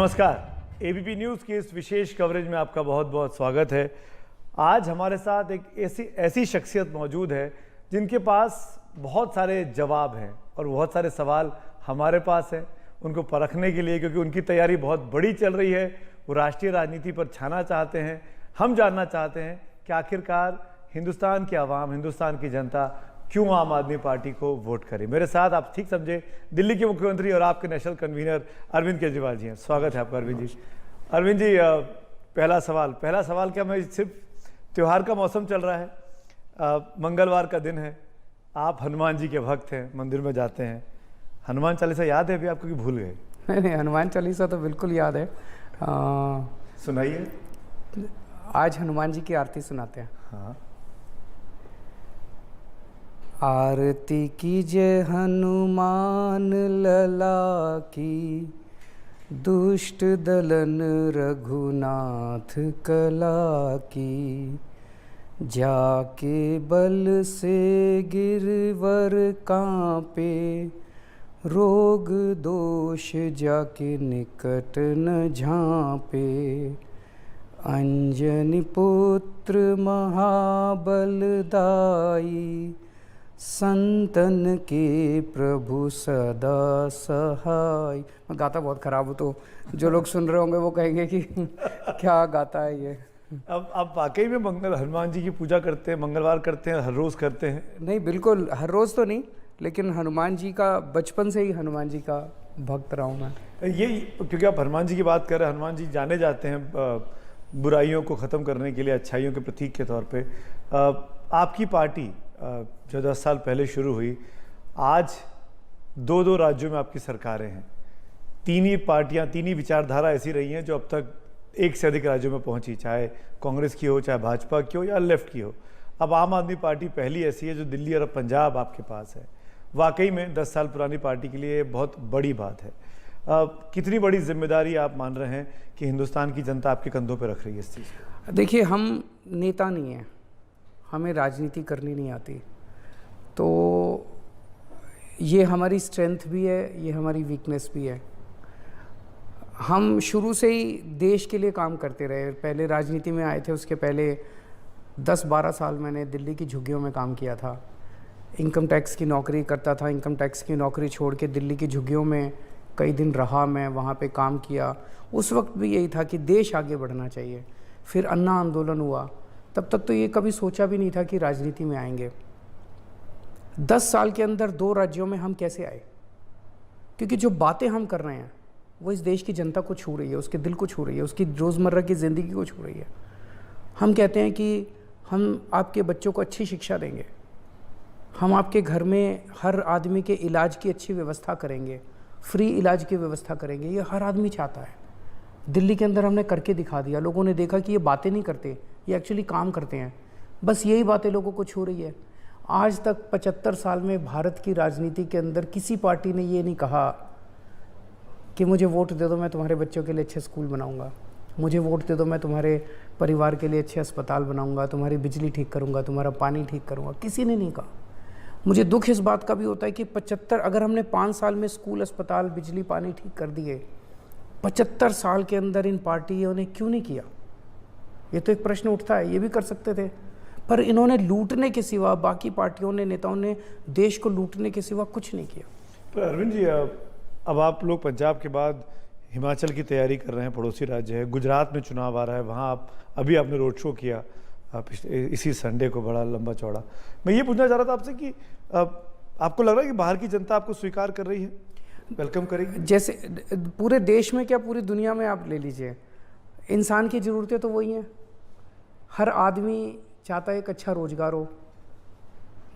नमस्कार। ABP news की इस विशेष कवरेज में आपका बहुत बहुत स्वागत है। आज हमारे साथ एक ऐसी शख्सियत मौजूद है जिनके पास बहुत सारे जवाब हैं और बहुत सारे सवाल हमारे पास हैं उनको परखने के लिए, क्योंकि उनकी तैयारी बहुत बड़ी चल रही है। वो राष्ट्रीय राजनीति पर छाना चाहते हैं। हम जानना चाहते हैं कि आखिरकार हिंदुस्तान की आवाम, हिंदुस्तान की जनता क्यों आम आदमी पार्टी को वोट करे। मेरे साथ आप ठीक समझे दिल्ली के मुख्यमंत्री और आपके नेशनल कन्वीनर अरविंद केजरीवाल जी हैं। स्वागत है आपका अरविंद जी। अरविंद जी, पहला सवाल क्या, मैं सिर्फ त्यौहार का मौसम चल रहा है, मंगलवार का दिन है, आप हनुमान जी के भक्त हैं, मंदिर में जाते हैं, हनुमान चालीसा याद है अभी आपको कि भूल गए? नहीं, हनुमान चालीसा तो बिल्कुल याद है। सुनाइए। आज हनुमान जी की आरती सुनाते हैं। हाँ। आरती कीजिए हनुमान लला की, दुष्ट दलन रघुनाथ कला की, जाके बल से गिरवर कांपे, रोग दोष जाके निकट न झांपे, अंजनी पुत्र महाबलदाई, संतन के प्रभु सदा सहाय। मैं गाता बहुत खराब हूँ, तो जो लोग सुन रहे होंगे वो कहेंगे कि क्या गाता है ये। अब आप वाकई में हनुमान जी की पूजा करते हैं, मंगलवार करते हैं, हर रोज़ करते हैं? नहीं, बिल्कुल हर रोज़ तो नहीं, लेकिन हनुमान जी का बचपन से ही हनुमान जी का भक्त रहा हूँ मैं। ये क्योंकि आप हनुमान जी की बात कर रहे हैं, हनुमान जी जाने जाते हैं बुराइयों को ख़त्म करने के लिए, अच्छाइयों के प्रतीक के तौर पे। आपकी पार्टी जो 10 साल पहले शुरू हुई, आज दो राज्यों में आपकी सरकारें हैं। तीन ही विचारधारा ऐसी रही हैं जो अब तक एक से अधिक राज्यों में पहुंची, चाहे कांग्रेस की हो, चाहे भाजपा की हो या लेफ्ट की हो। अब आम आदमी पार्टी पहली ऐसी है जो दिल्ली और पंजाब आपके पास है। वाकई में 10 साल पुरानी पार्टी के लिए बहुत बड़ी बात है। कितनी बड़ी जिम्मेदारी आप मान रहे हैं कि हिंदुस्तान की जनता आपके कंधों पर रख रही है इस चीज़ को? देखिए, हम नेता नहीं हैं, हमें राजनीति करनी नहीं आती, तो ये हमारी स्ट्रेंथ भी है, ये हमारी वीकनेस भी है। हम शुरू से ही देश के लिए काम करते रहे। पहले राजनीति में आए थे, उसके पहले 10-12 साल मैंने दिल्ली की झुग्गियों में काम किया था। इनकम टैक्स की नौकरी करता था। इनकम टैक्स की नौकरी छोड़ के दिल्ली की झुग्गियों में कई दिन रहा, मैं वहाँ पे काम किया। उस वक्त भी यही था कि देश आगे बढ़ना चाहिए। फिर अन्ना आंदोलन हुआ, तब तक तो ये कभी सोचा भी नहीं था कि राजनीति में आएंगे। 10 साल के अंदर 2 राज्यों में हम कैसे आए? क्योंकि जो बातें हम कर रहे हैं वो इस देश की जनता को छू रही है, उसके दिल को छू रही है, उसकी रोज़मर्रा की ज़िंदगी को छू रही है। हम कहते हैं कि हम आपके बच्चों को अच्छी शिक्षा देंगे, हम आपके घर में हर आदमी के इलाज की अच्छी व्यवस्था करेंगे, फ्री इलाज की व्यवस्था करेंगे। ये हर आदमी चाहता है। दिल्ली के अंदर हमने करके दिखा दिया। लोगों ने देखा कि ये बातें नहीं करते, ये एक्चुअली काम करते हैं। बस यही बातें लोगों को छू रही है। आज तक 75 साल में भारत की राजनीति के अंदर किसी पार्टी ने ये नहीं कहा कि मुझे वोट दे दो, मैं तुम्हारे बच्चों के लिए अच्छे स्कूल बनाऊंगा, मुझे वोट दे दो, मैं तुम्हारे परिवार के लिए अच्छे अस्पताल बनाऊंगा, तुम्हारी बिजली ठीक करूंगा, तुम्हारा पानी ठीक करूंगा। किसी ने नहीं कहा। मुझे दुख इस बात का भी होता है कि 75, अगर हमने 5 साल में स्कूल, अस्पताल, बिजली, पानी ठीक कर दिए, 75 साल के अंदर इन पार्टियों ने क्यों नहीं किया? ये तो एक प्रश्न उठता है। ये भी कर सकते थे, पर इन्होंने लूटने के सिवा, बाकी पार्टियों ने, नेताओं ने देश को लूटने के सिवा कुछ नहीं किया। पर अरविंद जी, अब आप लोग पंजाब के बाद हिमाचल की तैयारी कर रहे हैं, पड़ोसी राज्य है, गुजरात में चुनाव आ रहा है, वहाँ अभी आपने रोड शो किया इसी संडे को, बड़ा लंबा चौड़ा। मैं ये पूछना चाह रहा था आपसे कि आपको लग रहा है कि बाहर की जनता आपको स्वीकार कर रही है, वेलकम करेगी? जैसे पूरे देश में क्या, पूरी दुनिया में आप ले लीजिए, इंसान की ज़रूरतें तो वही हैं। हर आदमी चाहता है एक अच्छा रोज़गार हो,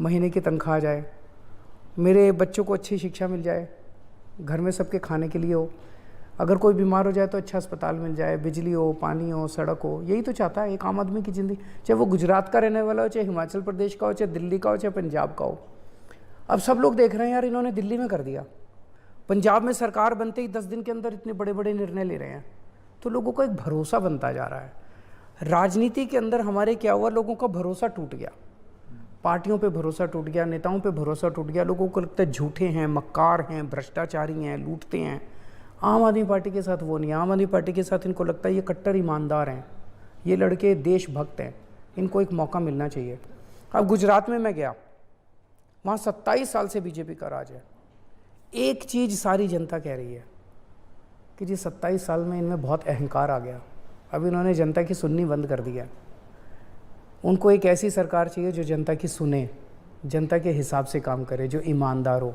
महीने की तनख्वाह आ जाए, मेरे बच्चों को अच्छी शिक्षा मिल जाए, घर में सबके खाने के लिए हो, अगर कोई बीमार हो जाए तो अच्छा अस्पताल मिल जाए, बिजली हो, पानी हो, सड़क हो। यही तो चाहता है एक आम आदमी की ज़िंदगी, चाहे वो गुजरात का रहने वाला हो, चाहे हिमाचल प्रदेश का हो, चाहे दिल्ली का हो, चाहे पंजाब का हो। अब सब लोग देख रहे हैं, यार इन्होंने दिल्ली में कर दिया, पंजाब में सरकार बनते ही 10 दिन के अंदर इतने बड़े बड़े निर्णय ले रहे हैं, तो लोगों को एक भरोसा बनता जा रहा है। राजनीति के अंदर हमारे क्या हुआ, लोगों का भरोसा टूट गया, पार्टियों पे भरोसा टूट गया, नेताओं पे भरोसा टूट गया। लोगों को लगता है झूठे हैं, मक्कार हैं, भ्रष्टाचारी हैं, लूटते हैं। आम आदमी पार्टी के साथ वो नहीं है। आम आदमी पार्टी के साथ इनको लगता है ये कट्टर ईमानदार हैं, ये लड़के देशभक्त हैं, इनको एक मौका मिलना चाहिए। अब गुजरात में मैं गया, वहाँ 27 साल से बीजेपी का राज है। एक चीज़ सारी जनता कह रही है कि जी 27 साल में इनमें बहुत अहंकार आ गया, अब इन्होंने जनता की सुननी बंद कर दिया। उनको एक ऐसी सरकार चाहिए जो जनता की सुने, जनता के हिसाब से काम करे, जो ईमानदार हो।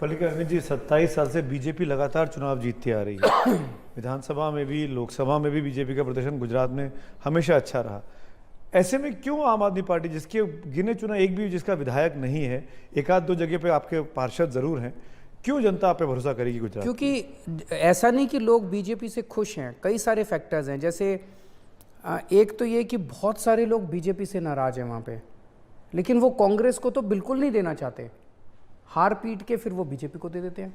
मल्लिका अर्जुन जी, 27 साल से बीजेपी लगातार चुनाव जीतती आ रही है। विधानसभा में भी, लोकसभा में भी बीजेपी का प्रदर्शन गुजरात में हमेशा अच्छा रहा। ऐसे में क्यों आम आदमी पार्टी, जिसके गिने चुना एक भी जिसका विधायक नहीं है, एक आध दो जगह पे आपके पार्षद जरूर हैं, क्यों जनता आप पे भरोसा करेगी गुजरात? क्योंकि ऐसा नहीं कि लोग बीजेपी से खुश हैं, कई सारे फैक्टर्स हैं। जैसे एक तो ये कि बहुत सारे लोग बीजेपी से नाराज हैं वहाँ पे, लेकिन वो कांग्रेस को तो बिल्कुल नहीं देना चाहते, हार पीट के फिर वो बीजेपी को दे देते हैं।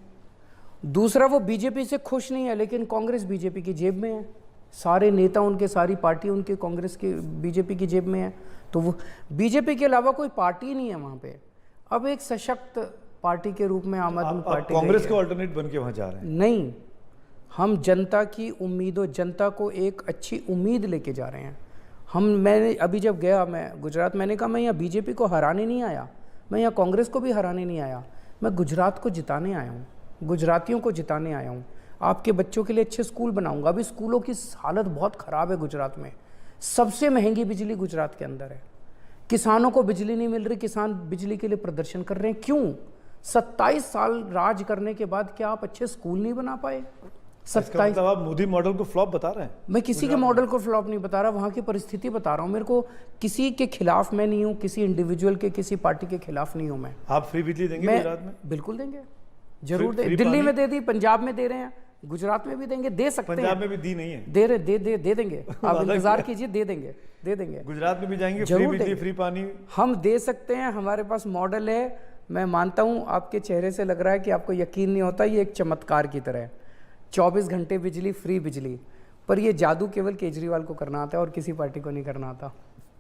दूसरा, वो बीजेपी से खुश नहीं है, लेकिन कांग्रेस बीजेपी की जेब में है, सारे नेता उनके, सारी पार्टी उनके कांग्रेस की, बीजेपी की जेब में है, तो वो बीजेपी के अलावा कोई पार्टी नहीं है वहाँ पे। अब एक सशक्त पार्टी के रूप में आम आदमी पार्टी कांग्रेस के अल्टरनेट बन के वहाँ जा रहे हैं? नहीं, हम जनता की उम्मीदों, जनता को एक अच्छी उम्मीद लेके जा रहे हैं। मैंने अभी जब गया मैं गुजरात, मैंने कहा मैं यहाँ बीजेपी को हराने नहीं आया, मैं यहाँ कांग्रेस को भी हराने नहीं आया, मैं गुजरात को जिताने आया हूँ, गुजरातियों को जिताने आया हूँ। आपके बच्चों के लिए अच्छे स्कूल बनाऊंगा। अभी स्कूलों की हालत बहुत ख़राब है गुजरात में, सबसे महंगी बिजली गुजरात के अंदर है, किसानों को बिजली नहीं मिल रही, किसान बिजली के लिए प्रदर्शन कर रहे हैं। क्यों? 27 साल राज करने के बाद क्या आप अच्छे स्कूल नहीं बना पाए? 27, मतलब आप मोदी मॉडल को फ्लॉप बता रहे हैं? मैं किसी के मॉडल को फ्लॉप नहीं बता रहा, वहाँ की परिस्थिति बता रहा हूँ। मेरे को किसी के खिलाफ मैं नहीं हूँ, किसी इंडिविजुअल के, किसी पार्टी के खिलाफ नहीं हूँ मैं। आप फ्री बिजली देंगे गुजरात में? बिल्कुल देंगे, जरूर देंगे। दिल्ली में दे दी, पंजाब में दे रहे हैं, गुजरात में भी देंगे, दे सकते हैं। पंजाब में भी दी नहीं है? दे रहे, दे देंगे, आप इंतजार कीजिए, दे देंगे। गुजरात में भी जाएंगे, फ्री बिजली, फ्री पानी हम दे सकते हैं, हमारे पास मॉडल है। मैं मानता हूँ आपके चेहरे से लग रहा है कि आपको यकीन नहीं होता, ये एक चमत्कार की तरह है, 24 घंटे बिजली, फ्री बिजली। पर ये जादू केवल केजरीवाल को करना आता है और किसी पार्टी को नहीं करना आता।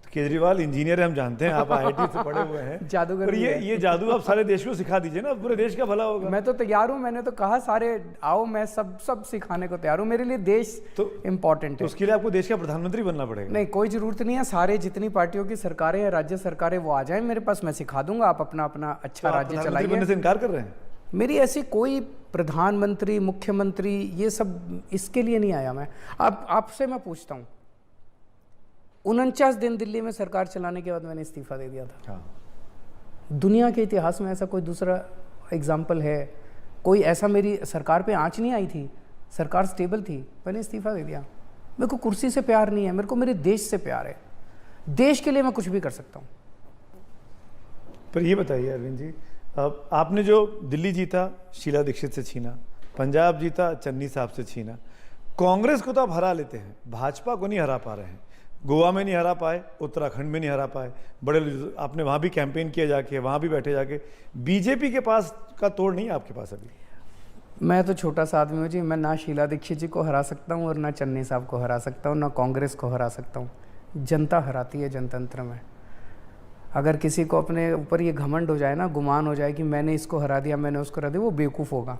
केजरीवाल इंजीनियर है, हम जानते हैं, आप IIT से पढ़े हुए हैं। जादूगर ये जादू आप सारे देश को सिखा दीजिए ना, पूरे देश का भला होगा। मैं तो तैयार हूँ, मैंने तो कहा सारे आओ, मैं सब सिखाने को तैयार हूँ। मेरे लिए देश तो इम्पोर्टेंट है। उसके लिए आपको देश का प्रधानमंत्री बनना पड़ेगा? नहीं, कोई जरूरत नहीं है। सारे जितनी पार्टियों की सरकारें हैं, राज्य सरकारें, वो आ जाए मेरे पास, मैं सिखा दूंगा। आप अपना अच्छा राज्य चलाइए। बनने से इनकार कर रहे हैं? मेरी ऐसी कोई प्रधानमंत्री, मुख्यमंत्री, ये सब इसके लिए नहीं आया मैं। अब आपसे मैं पूछता हूँ, 49 दिन दिल्ली में सरकार चलाने के बाद मैंने इस्तीफा दे दिया था। हाँ। दुनिया के इतिहास में ऐसा कोई दूसरा एग्जाम्पल है? कोई ऐसा, मेरी सरकार पे आंच नहीं आई थी, सरकार स्टेबल थी, मैंने इस्तीफा दे दिया। मेरे को कुर्सी से प्यार नहीं है, मेरे को मेरे देश से प्यार है। देश के लिए मैं कुछ भी कर सकता हूँ। पर ये बताइए अरविंद जी, अब आपने जो दिल्ली जीता शीला दीक्षित से छीना, पंजाब जीता चन्नी साहब से छीना, कांग्रेस को तो आप हरा लेते हैं, भाजपा को नहीं हरा पा रहे हैं। गोवा में नहीं हरा पाए, उत्तराखंड में नहीं हरा पाए, बड़े आपने वहाँ भी कैंपेन किया जाके, वहाँ भी बैठे जाके। बीजेपी के पास का तोड़ नहीं है आपके पास अभी? मैं तो छोटा सा आदमी हूँ जी, मैं ना शीला दीक्षित जी को हरा सकता हूँ और ना चन्नी साहब को हरा सकता हूँ, ना कांग्रेस को हरा सकता हूँ। जनता हराती है जनतंत्र में। अगर किसी को अपने ऊपर ये घमंड हो जाए ना, गुमान हो जाए कि मैंने इसको हरा दिया, मैंने उसको हरा दिया, वो बेवकूफ़ होगा।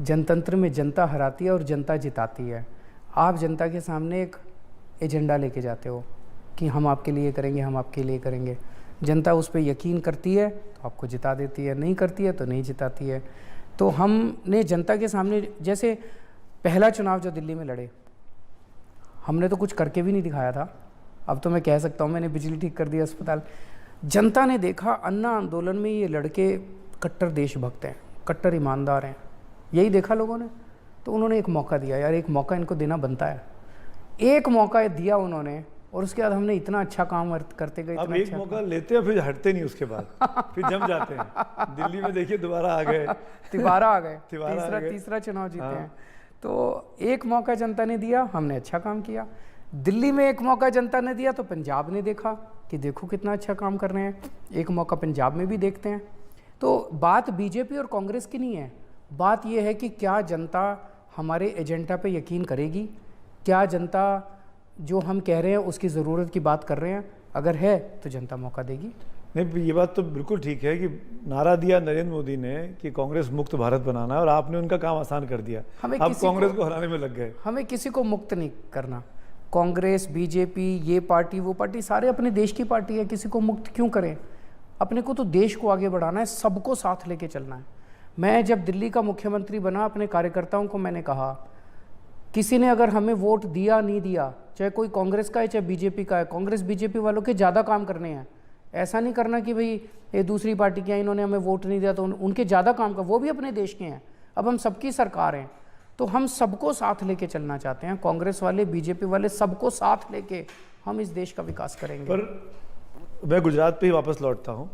जनतंत्र में जनता हराती है और जनता जिताती है। आप जनता के सामने एक एजेंडा लेके जाते हो कि हम आपके लिए करेंगे, हम आपके लिए करेंगे। जनता उस पर यकीन करती है तो आपको जिता देती है, नहीं करती है तो नहीं जिताती है। तो हमने जनता के सामने, जैसे पहला चुनाव जो दिल्ली में लड़े, हमने तो कुछ करके भी नहीं दिखाया था। अब तो मैं कह सकता हूँ मैंने बिजली ठीक कर दिया, अस्पताल। जनता ने देखा अन्ना आंदोलन में ये लड़के कट्टर देशभक्त हैं, कट्टर ईमानदार हैं, यही देखा लोगों ने। तो उन्होंने एक मौका दिया, यार एक मौका इनको देना बनता है। एक मौका दिया उन्होंने और उसके बाद हमने इतना अच्छा काम करते गए। अब एक मौका लेते हैं फिर हटते नहीं, उसके बाद फिर जम जाते हैं। दिल्ली में देखिए दोबारा आ गए, तिबारा आ गए, तीसरा चुनाव जीते हैं। तो एक मौका जनता ने दिया, हमने अच्छा काम किया। दिल्ली में एक मौका जनता ने दिया तो पंजाब ने देखा कि देखो कितना अच्छा काम कर रहे हैं, एक मौका पंजाब में भी देखते हैं। तो बात बीजेपी और कांग्रेस की नहीं है, बात यह है कि क्या जनता हमारे एजेंडा पे यकीन करेगी, क्या जनता जो हम कह रहे हैं उसकी ज़रूरत की बात कर रहे हैं, अगर है तो जनता मौका देगी। नहीं, ये बात तो बिल्कुल ठीक है कि नारा दिया नरेंद्र मोदी ने कि कांग्रेस मुक्त भारत बनाना है, और आपने उनका काम आसान कर दिया। अब कांग्रेस को हराने में लग गए। हमें किसी को मुक्त नहीं करना। कांग्रेस, बीजेपी, ये पार्टी, वो पार्टी, सारे अपने देश की पार्टी है, किसी को मुक्त क्यों करें? अपने को तो देश को आगे बढ़ाना है, सबको साथ लेके चलना है। मैं जब दिल्ली का मुख्यमंत्री बना, अपने कार्यकर्ताओं को मैंने कहा, किसी ने अगर हमें वोट दिया नहीं दिया, चाहे कोई कांग्रेस का है चाहे बीजेपी का है, कांग्रेस बीजेपी वालों के ज़्यादा काम करने हैं। ऐसा नहीं करना कि भाई ये दूसरी पार्टी के हैं, इन्होंने हमें वोट नहीं दिया तो उनके ज़्यादा काम का, वो भी अपने देश के हैं। अब हम सबकी सरकार हैं, तो हम सबको साथ लेके चलना चाहते हैं। कांग्रेस वाले, बीजेपी वाले, सबको साथ लेके हम इस देश का विकास करेंगे। पर मैं गुजरात पे ही वापस लौटता हूँ।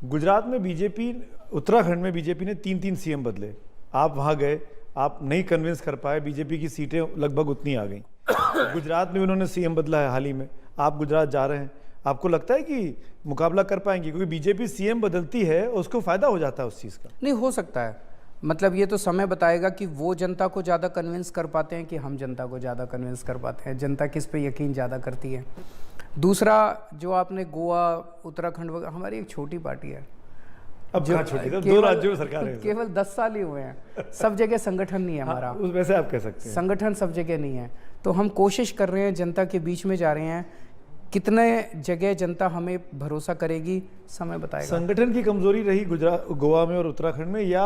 गुजरात में बीजेपी, उत्तराखंड में बीजेपी ने 3-3 सीएम बदले। आप वहाँ गए, आप नहीं कन्विंस कर पाए, बीजेपी की सीटें लगभग उतनी आ गई। गुजरात में उन्होंने सीएम बदला है हाल ही में, आप गुजरात जा रहे हैं, आपको लगता है कि मुकाबला कर पाएंगे? क्योंकि बीजेपी सीएम बदलती है, उसको फायदा हो जाता है उस चीज़ का। नहीं, हो सकता है, मतलब ये तो समय बताएगा कि वो जनता को ज़्यादा कन्विंस कर पाते हैं कि हम जनता को ज़्यादा कन्विंस कर पाते हैं, जनता किस पे यकीन ज़्यादा करती है। दूसरा, जो आपने गोवा, उत्तराखंड वगैरह, हमारी एक छोटी पार्टी है। अब कहाँ छोटी है? 2 राज्यों में सरकार है। केवल 10 साल ही हुए हैं, सब जगह संगठन नहीं है हमारा। उस वैसे आप कह सकते हैं संगठन सब जगह नहीं है, तो हम कोशिश कर रहे हैं, जनता के बीच में जा रहे हैं। कितने जगह जनता हमें भरोसा करेगी, समय बताएगा। संगठन की कमजोरी रही गुजरात, गोवा में और उत्तराखंड में, या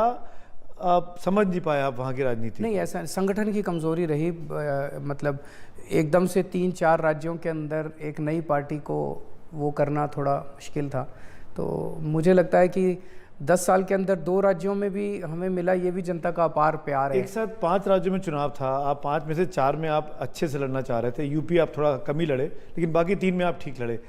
आप समझ नहीं पाए आप वहाँ की राजनीति? नहीं, ऐसा संगठन की कमजोरी रही। मतलब एकदम से 3-4 राज्यों के अंदर एक नई पार्टी को वो करना थोड़ा मुश्किल था। तो मुझे लगता है कि 10 साल के अंदर 2 राज्यों में भी हमें मिला, ये भी जनता का अपार प्यार है। एक साथ 5 राज्यों में चुनाव था, आप 5 में से 4 में आप अच्छे से लड़ना चाह रहे थे। यूपी आप थोड़ा कम ही लड़े, लेकिन बाकी 3 में आप ठीक लड़े।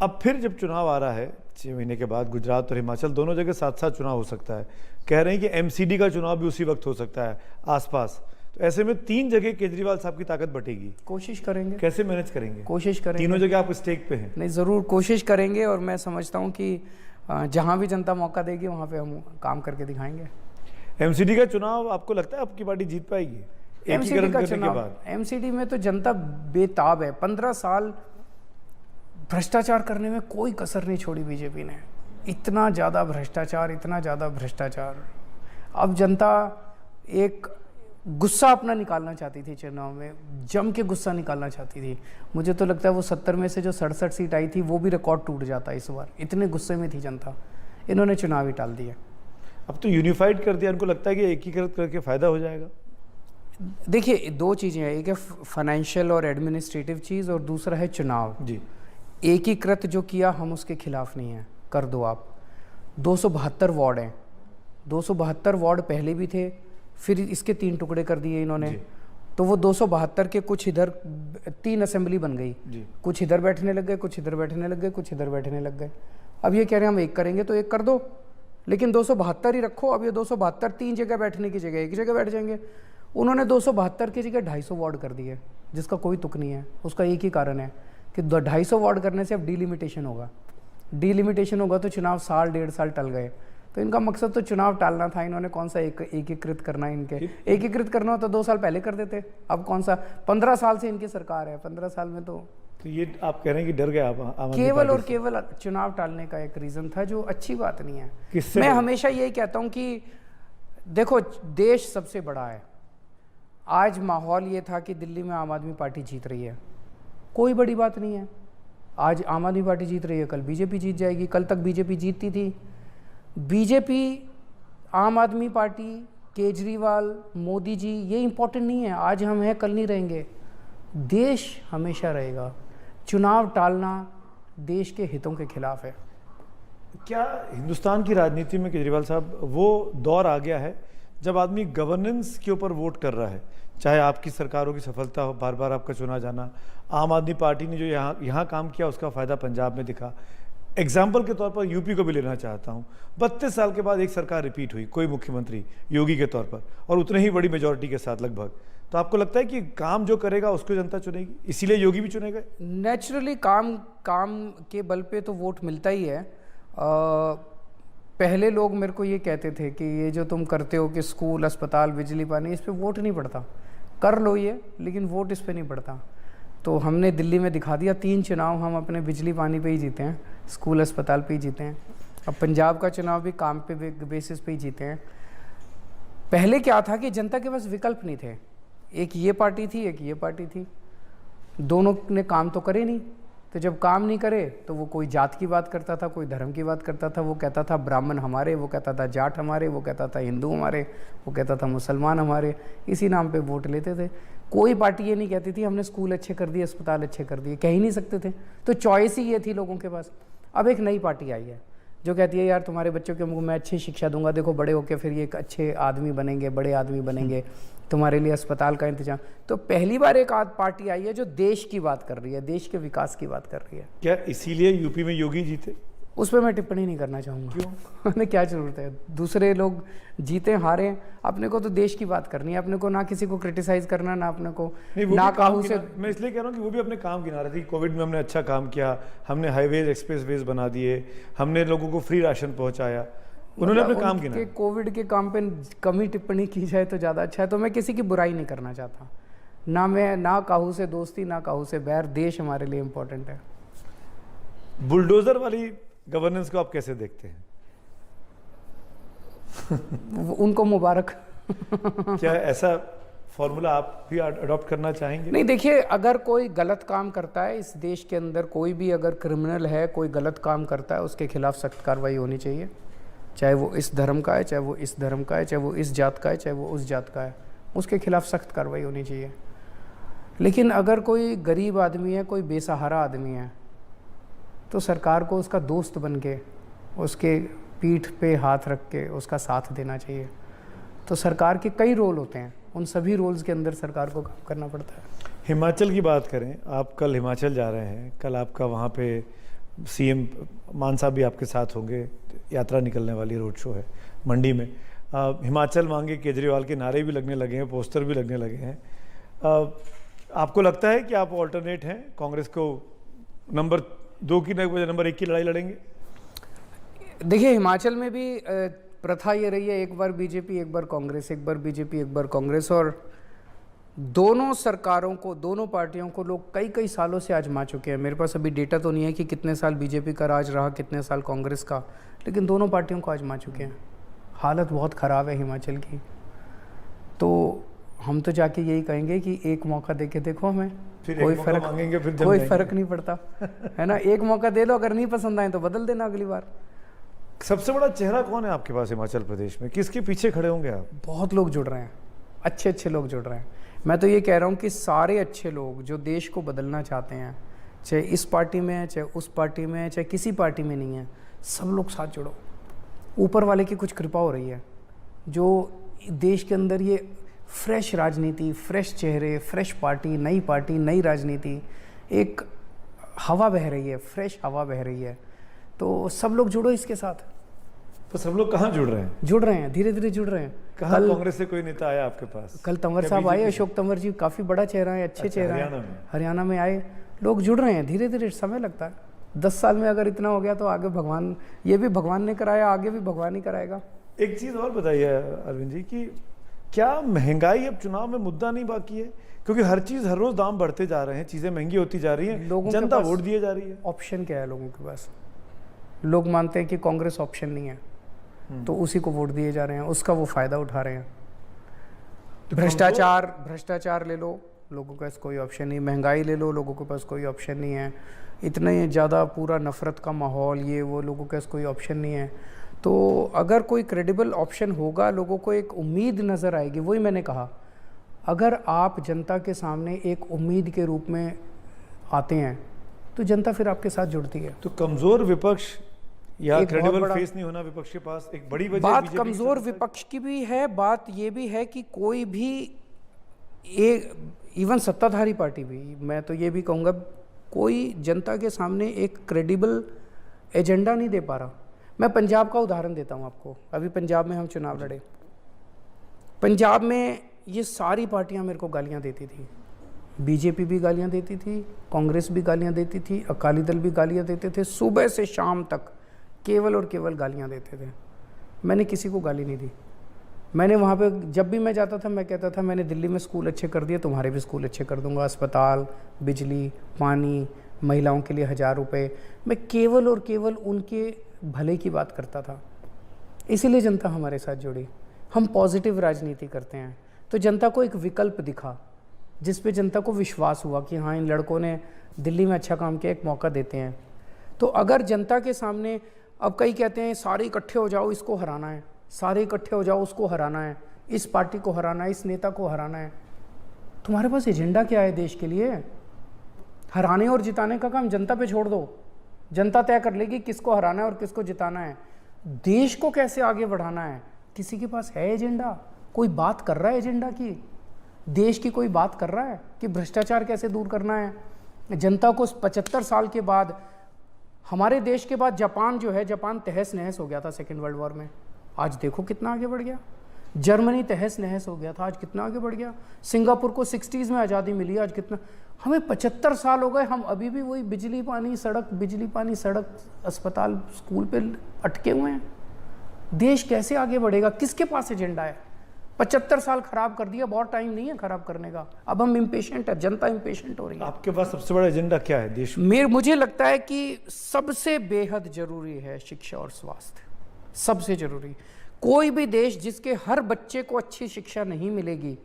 अब फिर जब चुनाव आ रहा है 6 महीने के बाद, गुजरात और हिमाचल दोनों जगह साथ-साथ चुनाव हो सकता है। कह रहे हैं कि एमसीडी का चुनाव भी उसी वक्त हो सकता है आसपास। तो ऐसे में 3 जगह केजरीवाल साहब की ताकत बटेगी। कोशिश करेंगे। कैसे मैनेज करेंगे? कोशिश करेंगे। तीनों जगह आप स्टेक पे हैं। नहीं, ज़रूर कोशिश करेंगे, और मैं समझता हूँ कि जहाँ भी जनता मौका देगी वहाँ पे हम काम करके दिखाएंगे। एमसीडी का चुनाव आपको लगता है आपकी पार्टी जीत पाएगी एकीकरण करने के बाद? एमसीडी में तो जनता बेताब है। 15 साल भ्रष्टाचार करने में कोई कसर नहीं छोड़ी बीजेपी ने। इतना ज़्यादा भ्रष्टाचार, इतना ज़्यादा भ्रष्टाचार। अब जनता एक गुस्सा अपना निकालना चाहती थी, चुनाव में जम के गुस्सा निकालना चाहती थी। मुझे तो लगता है वो 70 में से जो 67 सीट आई थी, वो भी रिकॉर्ड टूट जाता इस बार, इतने गुस्से में थी जनता। इन्होंने चुनाव ही टाल दिया। अब तो यूनिफाइड कर दिया, उनको लगता है कि एकीकृत करके फ़ायदा हो जाएगा। देखिए, 2 चीज़ें हैं, एक है फाइनेंशियल और एडमिनिस्ट्रेटिव चीज़, और दूसरा है चुनाव। जी, एकीकृत जो किया, हम उसके खिलाफ नहीं हैं, कर दो आप। 272 वार्ड हैं, 272 वार्ड पहले भी थे, फिर इसके 3 टुकड़े कर दिए इन्होंने। तो वो 272 के कुछ इधर 3 असेंबली बन गई, कुछ इधर बैठने लग गए, कुछ इधर बैठने लग गए, कुछ इधर बैठने लग गए। अब ये कह रहे हैं हम एक करेंगे, तो एक कर दो, लेकिन 272 ही रखो। अब ये 272 3 जगह बैठने की जगह एक जगह बैठ जाएंगे। उन्होंने 272 की जगह 250 वार्ड कर दिए, जिसका कोई तुक नहीं है। उसका एक ही कारण है कि 250 वार्ड करने से अब डिलिमिटेशन होगा। डिलिमिटेशन होगा तो चुनाव 1.5 साल टल गए। तो इनका मकसद तो चुनाव टालना था। इन्होंने कौन सा एकीकृत करना है? इनके एकीकृत करना हो तो 2 साल पहले कर देते। अब कौन सा, 15 साल से इनकी सरकार है, 15 साल में तो ये आप कह रहे हैं कि डर गए आप? केवल और केवल चुनाव टालने का एक रीज़न था, जो अच्छी बात नहीं है। मैं हमेशा यही कहता हूँ कि देखो, देश सबसे बड़ा है। आज माहौल ये था कि दिल्ली में आम आदमी पार्टी जीत रही है, कोई बड़ी बात नहीं है। आज आम आदमी पार्टी जीत रही है, कल बीजेपी जीत जाएगी। कल तक बीजेपी जीतती थी। बीजेपी, आम आदमी पार्टी, केजरीवाल, मोदी जी, ये इम्पोर्टेंट नहीं है। आज हम हैं, कल नहीं रहेंगे। देश हमेशा रहेगा। चुनाव टालना देश के हितों के खिलाफ है। क्या हिंदुस्तान की राजनीति में केजरीवाल साहब वो दौर आ गया है जब आदमी गवर्नेंस के ऊपर वोट कर रहा है? चाहे आपकी सरकारों की सफलता हो, बार बार आपका चुना जाना, आम आदमी पार्टी ने जो यहाँ काम किया उसका फ़ायदा पंजाब में दिखा। एग्जाम्पल के तौर पर यूपी को भी लेना चाहता हूँ। 32 साल के बाद एक सरकार रिपीट हुई, कोई मुख्यमंत्री योगी के तौर पर, और उतने ही बड़ी मेजॉरिटी के साथ लगभग। तो आपको लगता है कि काम जो करेगा उसको जनता चुनेगी, इसीलिए योगी भी चुने गए? नेचुरली काम के बल पे तो वोट मिलता ही है। पहले लोग मेरे को ये कहते थे कि ये जो तुम करते हो कि स्कूल, अस्पताल, बिजली, पानी, इस पे वोट नहीं पड़ता, कर लो ये, लेकिन वोट इस पे नहीं पड़ता। तो हमने दिल्ली में दिखा दिया, 3 चुनाव हम अपने बिजली पानी पे ही जीते हैं। स्कूल अस्पताल पे ही जीते हैं। अब पंजाब का चुनाव भी काम पे बेसिस पे ही जीते हैं। पहले क्या था कि जनता के पास विकल्प नहीं थे, एक ये पार्टी थी, एक ये पार्टी थी, दोनों ने काम तो करे नहीं। तो जब काम नहीं करे तो वो कोई जात की बात करता था, कोई धर्म की बात करता था, वो कहता था ब्राह्मण हमारे, वो कहता था जाट हमारे, वो कहता था हिंदू हमारे, वो कहता था मुसलमान हमारे, इसी नाम पे वोट लेते थे। कोई पार्टी ये नहीं कहती थी हमने स्कूल अच्छे कर दिए, अस्पताल अच्छे कर दिए, कह ही नहीं सकते थे। तो चॉइस ही ये थी लोगों के पास। अब एक नई पार्टी आई है जो कहती है यार तुम्हारे बच्चों के मैं अच्छी शिक्षा दूंगा, देखो बड़े होकर फिर ये एक अच्छे आदमी बनेंगे, बड़े आदमी बनेंगे, तुम्हारे लिए अस्पताल का इंतजाम। तो पहली बार एक पार्टी आई है जो देश की बात कर रही है, देश के विकास की बात कर रही है। क्या इसीलिए यूपी में योगी जीते? उस पर मैं टिप्पणी नहीं करना चाहूँगा। क्यों? हमें क्या ज़रूरत है, दूसरे लोग जीते हारे, अपने को तो देश की बात करनी है, अपने को ना किसी को क्रिटिसाइज करना, ना अपने को ना काहू से। मैं इसलिए कह रहा हूँ कि वो भी अपने काम किनारे थी। कोविड में हमने अच्छा काम किया, हमने हाईवेज एक्सप्रेस वेज बना दिए, हमने लोगों को फ्री राशन पहुँचाया, उन्होंने अपने काम किया। कोविड के काम पे कम ही टिप्पणी की जाए तो ज़्यादा अच्छा है। तो मैं किसी की बुराई नहीं करना चाहता, ना मैं ना काहू से दोस्ती ना काहू से बैर, देश हमारे लिए इम्पोर्टेंट है। बुलडोजर वाली गवर्नेंस को आप कैसे देखते हैं? उनको मुबारक। क्या ऐसा फॉर्मूला आप भी अडॉप्ट करना चाहेंगे? नहीं, देखिए अगर कोई गलत काम करता है इस देश के अंदर, कोई भी अगर क्रिमिनल है, कोई गलत काम करता है, उसके खिलाफ सख्त कार्रवाई होनी चाहिए, चाहे वो इस धर्म का है, चाहे वो इस धर्म का है, चाहे वो इस जात का है, चाहे वो उस जात का है, उसके खिलाफ सख्त कार्रवाई होनी चाहिए। लेकिन अगर कोई गरीब आदमी है, कोई बेसहारा आदमी है, तो सरकार को उसका दोस्त बन के उसके पीठ पे हाथ रख के उसका साथ देना चाहिए। तो सरकार के कई रोल होते हैं, उन सभी रोल्स के अंदर सरकार को काम करना पड़ता है। हिमाचल की बात करें, आप कल हिमाचल जा रहे हैं, कल आपका वहाँ पे सीएम मान साहब भी आपके साथ होंगे, यात्रा निकलने वाली रोड शो है मंडी में। हिमाचल मांगे केजरीवाल के नारे भी लगने लगे हैं, पोस्टर भी लगने लगे हैं। आपको लगता है कि आप ऑल्टरनेट हैं, कांग्रेस को नंबर 2 की बजाय नंबर 1 की लड़ाई लड़ेंगे? देखिए हिमाचल में भी प्रथा ये रही है, एक बार बीजेपी एक बार कांग्रेस, एक बार बीजेपी एक बार कांग्रेस, और दोनों सरकारों को, दोनों पार्टियों को लोग कई कई सालों से आजमा चुके हैं। मेरे पास अभी डेटा तो नहीं है कि कितने साल बीजेपी का राज रहा, कितने साल कांग्रेस का, लेकिन दोनों पार्टियों को आजमा चुके हैं। हालत बहुत ख़राब है हिमाचल की। तो हम तो जाके यही कहेंगे कि एक मौका दे के देखो, हमें कोई फर्क नहीं पड़ता है ना। एक मौका दे लो, अगर नहीं पसंद आए तो बदल देना अगली बार। सबसे बड़ा चेहरा कौन है आपके पास हिमाचल प्रदेश में? किसके पीछे खड़े होंगे आप? बहुत लोग जुड़ रहे हैं, अच्छे अच्छे लोग जुड़ रहे हैं। मैं तो ये कह रहा हूँ कि सारे अच्छे लोग जो देश को बदलना चाहते हैं, चाहे इस पार्टी में है, चाहे उस पार्टी में है, चाहे किसी पार्टी में नहीं है, सब लोग साथ जुड़ो। ऊपर वाले की कुछ कृपा हो रही है, जो देश के अंदर ये फ्रेश राजनीति, फ्रेश चेहरे, फ्रेश पार्टी, नई राजनीति, एक हवा बह रही है, फ्रेश हवा बह रही है। तो सब लोग जुड़ो इसके साथ। तो सब लोग कहाँ जुड़ रहे हैं? जुड़ रहे हैं, धीरे धीरे जुड़ रहे हैं। कहाँ कांग्रेस से कोई नेता आया आपके पास? कल तंवर साहब आए, अशोक तंवर जी, काफ़ी बड़ा चेहरा है, अच्छे चेहरा है, हरियाणा में आए। लोग जुड़ रहे हैं, धीरे धीरे, समय लगता है। 10 साल में अगर इतना हो गया तो आगे भगवान, ये भी भगवान ने कराया, आगे भी भगवान ही कराएगा। एक चीज़ और बताइए अरविंद जी कि क्या महंगाई अब चुनाव में मुद्दा नहीं बाकी है? क्योंकि हर चीज़, हर रोज़ दाम बढ़ते जा रहे हैं, चीज़ें महंगी होती जा रही हैं, जनता वोट दिए जा रही है। ऑप्शन क्या है लोगों के पास? लोग मानते हैं कि कांग्रेस ऑप्शन नहीं है, तो उसी को वोट दिए जा रहे हैं, उसका वो फायदा उठा रहे हैं। तो भ्रष्टाचार ले लो, लोगों के पास कोई ऑप्शन नहीं। महंगाई ले लो, लोगों के पास कोई ऑप्शन नहीं है। इतने ज़्यादा पूरा नफरत का माहौल, ये वो, लोगों के पास कोई ऑप्शन नहीं है। तो अगर कोई क्रेडिबल ऑप्शन होगा, लोगों को एक उम्मीद नज़र आएगी। वही मैंने कहा, अगर आप जनता के सामने एक उम्मीद के रूप में आते हैं तो जनता फिर आपके साथ जुड़ती है। तो कमज़ोर विपक्ष या क्रेडिबल फेस नहीं होना विपक्ष के पास एक बड़ी वजह। बात कमज़ोर विपक्ष की भी है, बात ये भी है कि कोई भी इवन सत्ताधारी पार्टी भी, मैं तो ये भी कहूँगा, कोई जनता के सामने एक क्रेडिबल एजेंडा नहीं दे पा रहा। मैं पंजाब का उदाहरण देता हूँ आपको। अभी पंजाब में हम चुनाव लड़े, पंजाब में ये सारी पार्टियाँ मेरे को गालियाँ देती थी। बीजेपी भी गालियाँ देती थी, कांग्रेस भी गालियाँ देती थी, अकाली दल भी गालियाँ देते थे, सुबह से शाम तक केवल और केवल गालियाँ देते थे। मैंने किसी को गाली नहीं दी। मैंने वहाँ पे जब भी मैं जाता था, मैं कहता था मैंने दिल्ली में स्कूल अच्छे कर दिए, तुम्हारे भी स्कूल अच्छे कर दूंगा, अस्पताल, बिजली, पानी, महिलाओं के लिए 1000 रुपये। मैं केवल और केवल उनके भले की बात करता था, इसीलिए जनता हमारे साथ जुड़ी। हम पॉजिटिव राजनीति करते हैं, तो जनता को एक विकल्प दिखा जिस पे जनता को विश्वास हुआ कि हाँ, इन लड़कों ने दिल्ली में अच्छा काम किया, एक मौका देते हैं। तो अगर जनता के सामने, अब कई कहते हैं सारे इकट्ठे हो जाओ, इसको हराना है, सारे इकट्ठे हो जाओ, उसको हराना है, इस पार्टी को हराना है, इस नेता को हराना है। तुम्हारे पास एजेंडा क्या है देश के लिए? हराने और जिताने का काम जनता पे छोड़ दो, जनता तय कर लेगी किसको हराना है और किसको जिताना है। देश को कैसे आगे बढ़ाना है, किसी के पास है एजेंडा? कोई बात कर रहा है एजेंडा की? देश की कोई बात कर रहा है कि भ्रष्टाचार कैसे दूर करना है? जनता को 75 साल के बाद, हमारे देश के बाद जापान जो है, जापान तहस नहस हो गया था सेकेंड वर्ल्ड वॉर में, आज देखो कितना आगे बढ़ गया। जर्मनी तहस नहस हो गया था, आज कितना आगे बढ़ गया। सिंगापुर को 60s में आज़ादी मिली, आज कितना। हमें 75 साल हो गए, हम अभी भी वही बिजली पानी सड़क, बिजली पानी सड़क, अस्पताल स्कूल पे अटके हुए हैं। देश कैसे आगे बढ़ेगा? किसके पास एजेंडा है? 75 साल खराब कर दिया, बहुत टाइम नहीं है खराब करने का। अब हम इम्पेशेंट है, जनता इम्पेशेंट हो रही है। आपके पास सबसे बड़ा एजेंडा क्या है देश में? मुझे लगता है कि सबसे बेहद जरूरी है शिक्षा और स्वास्थ्य, सबसे जरूरी। कोई भी देश जिसके हर बच्चे को अच्छी शिक्षा नहीं मिलेगी,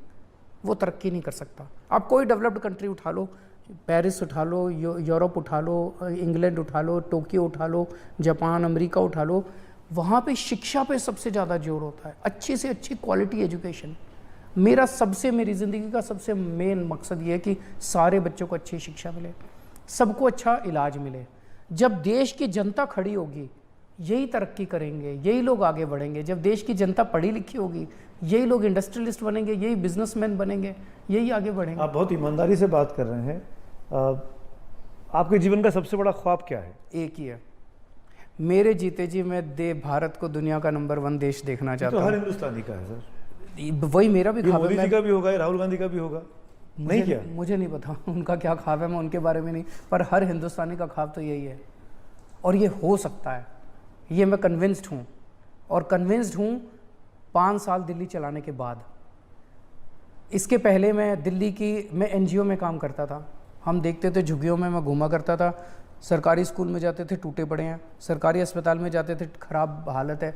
वो तरक्की नहीं कर सकता। आप कोई डेवलप्ड कंट्री उठा लो, पेरिस उठा लो, यूरोप उठा लो, इंग्लैंड उठा लो, टोक्यो उठा लो, जापान, अमेरिका उठा लो, वहाँ पे शिक्षा पे सबसे ज़्यादा जोर होता है, अच्छी से अच्छी क्वालिटी एजुकेशन। मेरी ज़िंदगी का सबसे मेन मकसद ये है कि सारे बच्चों को अच्छी शिक्षा मिले, सबको अच्छा इलाज मिले। जब देश की जनता खड़ी होगी, यही तरक्की करेंगे, यही लोग आगे बढ़ेंगे। जब देश की जनता पढ़ी लिखी होगी, यही लोग इंडस्ट्रियलिस्ट बनेंगे, यही बिजनेसमैन बनेंगे, यही आगे बढ़ेंगे। आप बहुत ईमानदारी से बात कर रहे हैं। आपके जीवन का सबसे बड़ा ख्वाब क्या है? एक ही है, मेरे जीते जी मैं भारत को दुनिया का नंबर 1 देश देखना चाहता हूँ। हूँ। हर हिंदुस्तानी का है सर, वही मेरा भी ख्वाब है। मोदी जी का भी होगा, राहुल गांधी का भी होगा, नहीं क्या? मुझे नहीं पता उनका क्या ख्वाब है, मैं उनके बारे में नहीं, पर हर हिंदुस्तानी का ख्वाब तो यही है, और ये हो सकता है, ये मैं कन्विंस्ड हूँ। और कन्विंस्ड हूँ 5 साल दिल्ली चलाने के बाद। इसके पहले मैं मैं NGO में काम करता था। हम देखते थे झुग्गियों में मैं घूमा करता था, सरकारी स्कूल में जाते थे टूटे पड़े हैं, सरकारी अस्पताल में जाते थे खराब हालत है।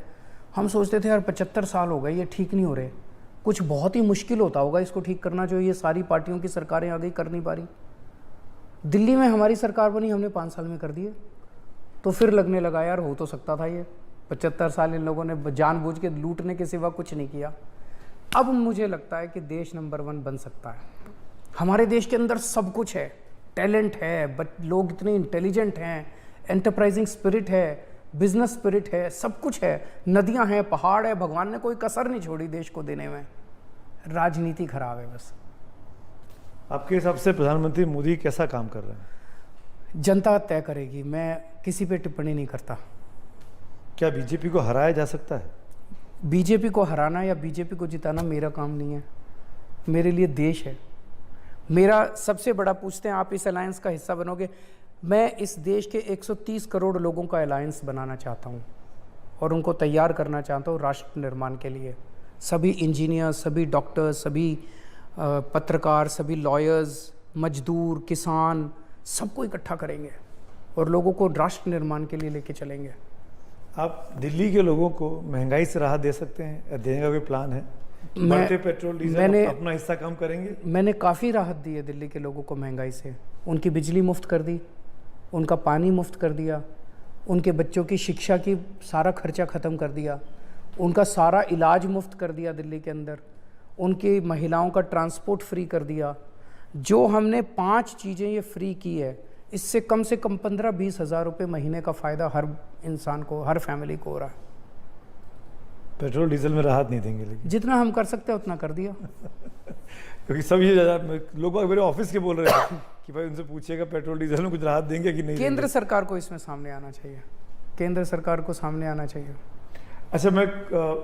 हम सोचते थे यार 75 साल हो गए, ये ठीक नहीं हो रहे, कुछ बहुत ही मुश्किल होता होगा इसको ठीक करना, जो ये सारी पार्टियों की सरकारें आ गई, कर नहीं पा रही। दिल्ली में हमारी सरकार बनी, हमने 5 साल में कर दिए। तो फिर लगने लगा यार हो तो सकता था ये, 75 साल इन लोगों ने जानबूझ के लूटने के सिवा कुछ नहीं किया। अब मुझे लगता है कि देश नंबर 1 बन सकता है। हमारे देश के अंदर सब कुछ है, टैलेंट है, बट लोग इतने इंटेलिजेंट हैं, एंटरप्राइजिंग स्पिरिट है, बिजनेस स्पिरिट है, सब कुछ है, नदियां हैं, पहाड़ है, भगवान ने कोई कसर नहीं छोड़ी देश को देने में। राजनीति खराब है बस। आपके हिसाब से प्रधानमंत्री मोदी कैसा काम कर रहे हैं? जनता तय करेगी, मैं किसी पे टिप्पणी नहीं करता। क्या बीजेपी को हराया जा सकता है? बीजेपी को हराना या बीजेपी को जिताना मेरा काम नहीं है, मेरे लिए देश है। मेरा सबसे बड़ा, पूछते हैं आप इस अलायंस का हिस्सा बनोगे? मैं इस देश के 130 करोड़ लोगों का अलायंस बनाना चाहता हूँ और उनको तैयार करना चाहता हूँ राष्ट्र निर्माण के लिए। सभी इंजीनियर, सभी डॉक्टर, सभी पत्रकार, सभी लॉयर्स, मजदूर, किसान, सबको इकट्ठा करेंगे और लोगों को राष्ट्र निर्माण के लिए लेके चलेंगे। आप दिल्ली के लोगों को महंगाई से राहत दे सकते हैं? देने का कोई प्लान है? बढ़ते पेट्रोल डीजल अपना हिस्सा कम करेंगे? मैंने काफ़ी राहत दी है दिल्ली के लोगों को महंगाई से। उनकी बिजली मुफ्त कर दी, उनका पानी मुफ्त कर दिया, उनके बच्चों की शिक्षा की सारा खर्चा ख़त्म कर दिया, उनका सारा इलाज मुफ्त कर दिया दिल्ली के अंदर, उनकी महिलाओं का ट्रांसपोर्ट फ्री कर दिया। जो हमने 5 चीज़ें ये फ्री की है, इससे कम से कम 15-20 हज़ार रुपये महीने का फ़ायदा हर इंसान को, हर फैमिली को हो रहा है। पेट्रोल डीजल में राहत नहीं देंगे, लेकिन जितना हम कर सकते हैं उतना कर दिया। क्योंकि सब ये लोग मेरे ऑफिस के बोल रहे थे कि भाई उनसे पूछिएगा पेट्रोल डीजल में कुछ राहत देंगे कि नहीं। केंद्र सरकार को इसमें सामने आना चाहिए, केंद्र सरकार को सामने आना चाहिए। अच्छा, मैं